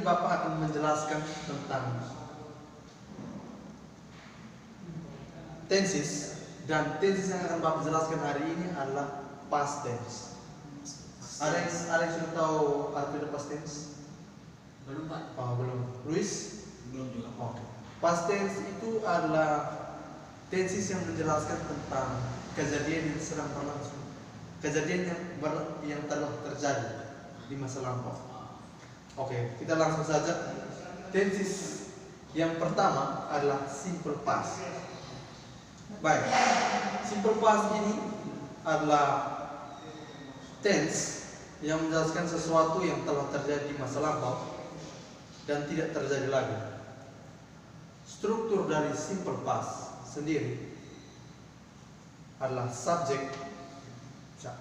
ini Bapak akan menjelaskan tentang tenses, dan tenses yang akan Bapak jelaskan hari ini adalah past tense. Ada yang sudah tahu arti past tense? Belum, Pak. Oh, belum. Luis? Belum juga. Oke. Past tense itu adalah tenses yang menjelaskan tentang kejadian yang sedang berlangsung, kejadian yang telah terjadi di masa lampau. Oke, kita langsung saja. Tenses yang pertama adalah simple past. Baik, simple past ini adalah tense yang menjelaskan sesuatu yang telah terjadi di masa lampau dan tidak terjadi lagi. Struktur dari simple past sendiri adalah subject,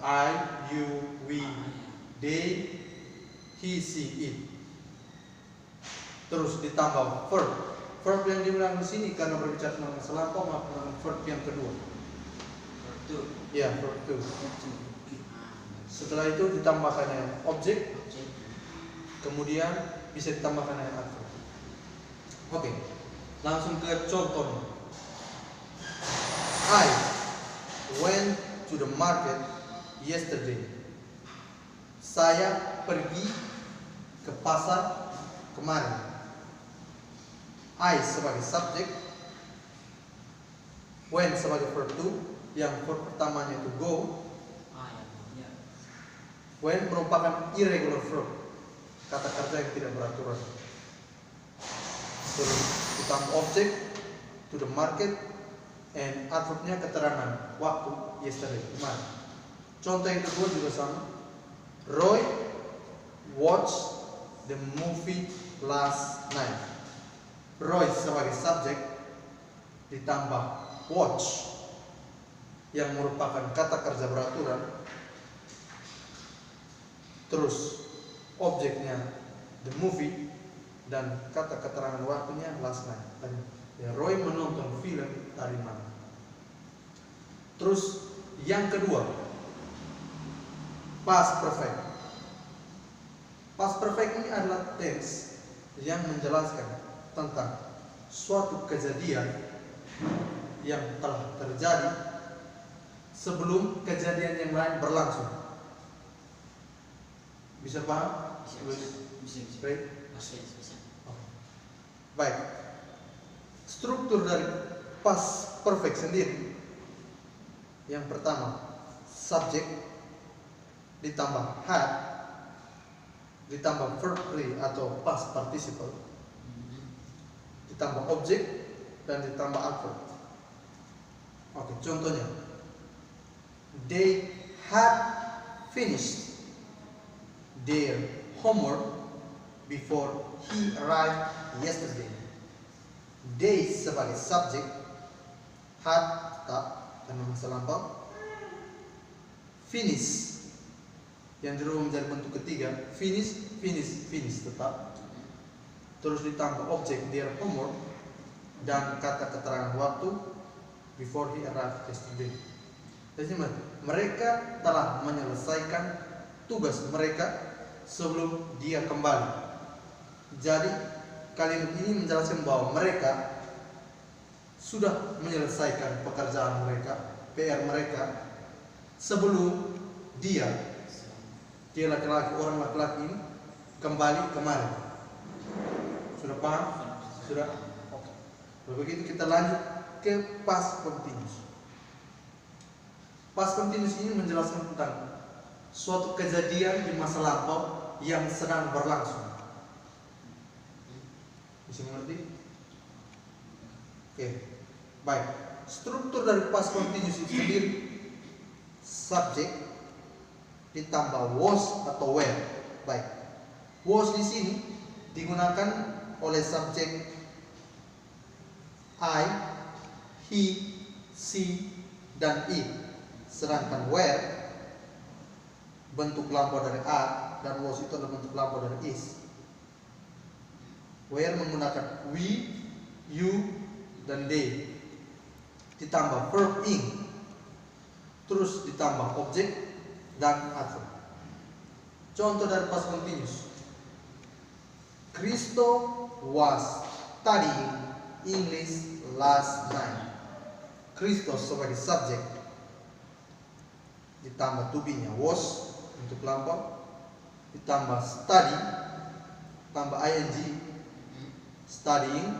I, you, we, they, he, she, it. Terus ditambah verb. Verb yang diulang di sini karena berbicara tentang masa lampau, maka verb yang kedua. Ya, verb 2. Setelah itu ditambahkan objek, kemudian bisa ditambahkan adverb. Oke, langsung ke contohnya. I went to the market yesterday. Saya pergi ke pasar kemarin. I sebagai subjek, when sebagai verb 2, yang verb pertamanya itu go. When merupakan irregular verb, kata kerja yang tidak beraturan. Terus ditambah objek, to the market, and adverbnya keterangan waktu, yesterday, kemarin. Contoh yang kedua juga sama. Roy watched the movie last night. Roy sebagai subjek ditambah watch yang merupakan kata kerja beraturan, terus objeknya the movie, dan kata keterangan waktunya last night. Ya, Roy menonton film tadi malam. Terus yang kedua, past perfect. Past perfect ini adalah tense yang menjelaskan tentang suatu kejadian yang telah terjadi sebelum kejadian yang lain berlangsung. Bisa paham? Bisa. Baik. Struktur dari past perfect sendiri, yang pertama subjek ditambah had ditambah verb 3 atau past participle, ditambah objek dan ditambah adverb. Oke, contohnya, they had finished their homework before he arrived yesterday. They sebagai subjek, had tetap karena masa lampau, finish yang dirubah menjadi bentuk ketiga, finish tetap. Terus ditambah objek their homework dan kata keterangan waktu before he arrived yesterday. Jadi mereka telah menyelesaikan tugas mereka sebelum dia kembali. Jadi kalimat ini menjelaskan bahwa mereka sudah menyelesaikan pekerjaan mereka, PR mereka, sebelum dia laki-laki, orang laki-laki ini kembali kemarin. Sudah paham? Sudah? Oke. Begitu kita lanjut ke past continuous. Past continuous ini menjelaskan tentang suatu kejadian di masa lampau yang sedang berlangsung. Bisa mengerti? Oke. Baik. Struktur dari past continuous itu sendiri, subjek ditambah was atau were. Baik. Was di sini digunakan oleh subjek I, he, she, dan it. Sedangkan were bentuk lampau dari are dan was itu adalah bentuk lampau dari is. Were menggunakan we, you, dan they. Ditambah verb ing. Terus ditambah objek dan adverb. Contoh dari past continuous. Kristo was studying English last night. Kristo sebagai subjek ditambah to be-nya was untuk lampau, ditambah study tambah ing studying,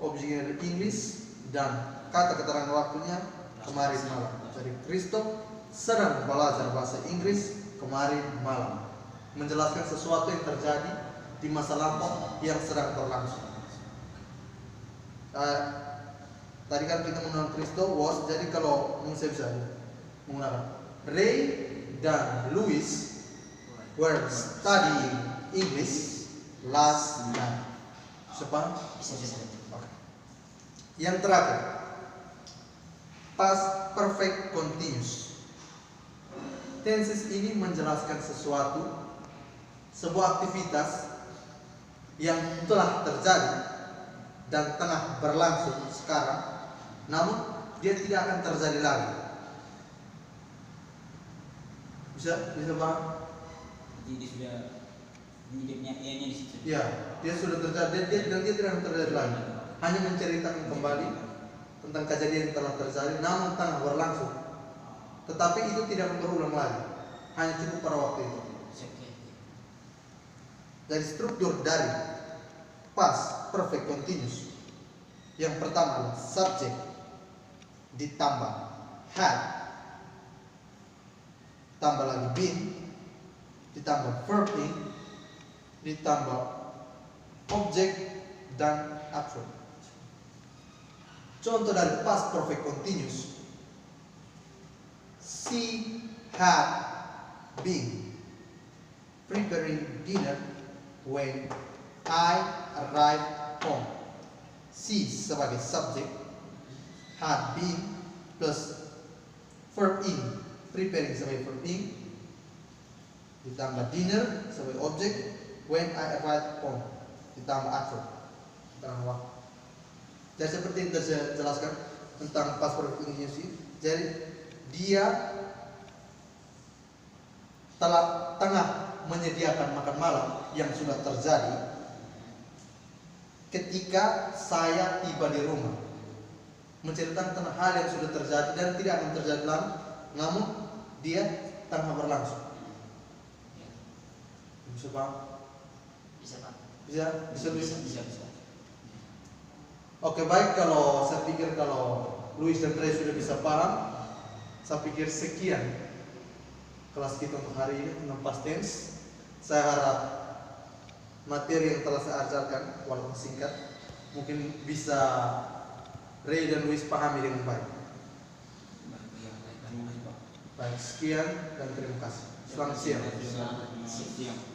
objeknya dari English, dan kata keterangan waktunya kemarin malam. Jadi Kristo sedang belajar bahasa Inggris kemarin malam, menjelaskan sesuatu yang terjadi di masa lampau yang sedang berlangsung. Tadi kan kita menggunakan Kristo was, jadi kalau saya bisa menggunakan Ray dan Louis were studying English last night. Siapa? Bisa. Oke. Yang terakhir, past perfect continuous. Tenses ini menjelaskan sesuatu, sebuah aktivitas yang telah terjadi dan tengah berlangsung sekarang, namun dia tidak akan terjadi lagi. Bisa paham? Jadi dia sudah dia punya nya di situ. Ya, dia sudah terjadi dan dia tidak akan terjadi lagi. Hanya menceritakan kembali tentang kejadian yang telah terjadi, namun tengah berlangsung. Tetapi itu tidak akan berulang lagi. Hanya cukup pada waktu itu. Dari struktur dari past perfect continuous, yang pertama adalah subject ditambah had, tambah lagi been, ditambah verb in, ditambah objek dan action. Contoh dari past perfect continuous: she had been preparing dinner when I arrived home. She sebagai subjek, had been plus verb in, preparing sebagai verb in, ditambah dinner sebagai objek, when I arrived home ditambah adverb, ditambah waktu. Jadi seperti yang saya jelaskan tentang past perfect continuous, jadi dia tengah menyediakan makan malam yang sudah terjadi ketika saya tiba di rumah, menceritakan tentang hal yang sudah terjadi dan tidak akan terjadi lagi, namun dia tengah berlangsung. Bisa paham? Bisa Pak. Bisa. Oke, baik, kalau saya pikir kalau Louis dan Ray sudah bisa paham, saya pikir sekian kelas kita untuk hari ini tentang past tense. Saya harap materi yang telah saya ajarkan, walaupun singkat, mungkin bisa Ray dan Louis pahami dengan baik. Baik, sekian dan terima kasih. Selamat siang. Selamat siang.